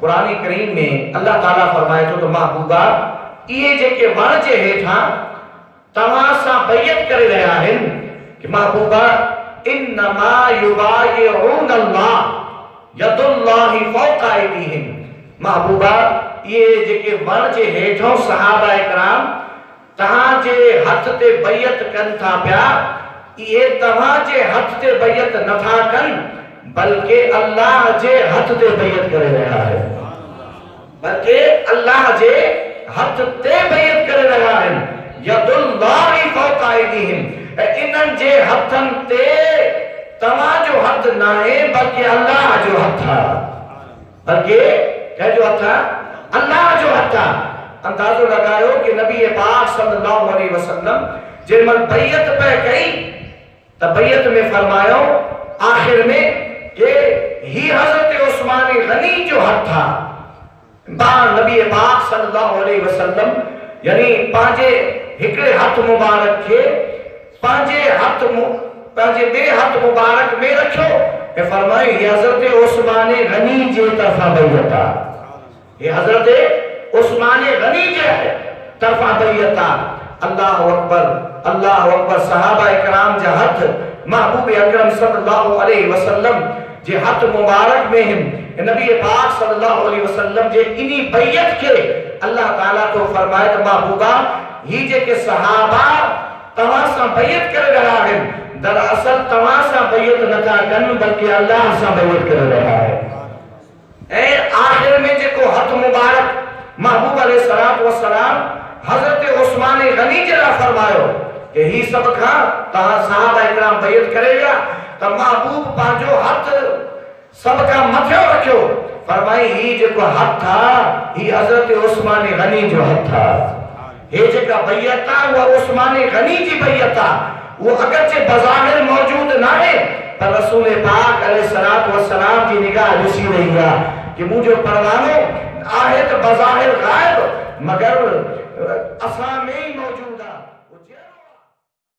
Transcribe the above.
कुरान करीम में अल्लाह ताला फरमाए तो महबूबा ये जेके वण जे हेठा तव्हां सां बैयत करे रहा आहिनि कि महबूबा इन्नमा युबायिऊन अल्लाह यदुल्लाहि फौका अयदीहिम। महबूबा ये जेके वण जे हेठों सहाबा इकराम तहां जे हथ ते बैयत कन था पिया, ये तव्हां जे हथ ते बैयत नथा कन बल्कि अल्लाह जे हथ ते बैयत करे रहा है, बल्कि अल्लाह जे हथ ते बैयत करे रहा है। यदुल्लाहि फौका अयदीहिम, इन्हनि जे हथन ते तव्हां जो हथ ना है बल्कि अल्लाह जो हथ है, बल्कि क्या जो हथ है? अल्लाह जो हथ है। अंदाजो लगायो कि नबी पाक सल्लल्लाहु अलैहि वसल्लम जिनमल बैयत पे कई तो बैयत में फरमायो आखिर में कि ही हजरत उस्मान गनी जो हथ था। नबी पाक सल्लल्लाहु अलैहि वसल्लम यानी पांजे हिकड़े हथ मुबारक के पांजे बे हथ मुबारक में रखो ए फरमायो ये हजरत उस्मान गनी जे तरफा बैयता, ये हजरत उस्मान गनी जे तरफा बैयता। अल्लाह अकबर। सहाबा इकराम जा हथ महबूब अकरम सल्लल्लाहु अलैहि वसल्लम जे हथ मुबारक में हिन नबी पाक सल्लल्लाहु अलैहि वसल्लम जे इनी बैयत के अल्लाह ताला तो फरमाए तो महबूबा ही जे के सहाबा तव्हां सां बैयत करे रहा है, दरअसल तव्हां सां बैयत नथा कन बल्कि अल्लाह सां बैयत करे रहा है। ए आखिर में जे को हथ मुबारक महबूब अलैहिस्सलातु वस्सलाम हजरत उस्मान गनी जरा फरमायो कि ही सब खा तहां सहाबा इकराम बैयत करेगा तो महबूब पांजो हथ सबका मथे रखो फरमाई ही जो हथ था ही हजरत उस्मान गनी जो हथ था। ये जेका बैयत था वो उस्मान गनी जी बैयत था, वो अगरचे बज़ाहिर मौजूद ना है पर रसूल पाक अलैहिस्सलातु वस्सलाम की निगाह ॾिसी रही है कि मुझे परवानो आहे तो बज़ाहिर गायब मगर असा में ही मौजूद है।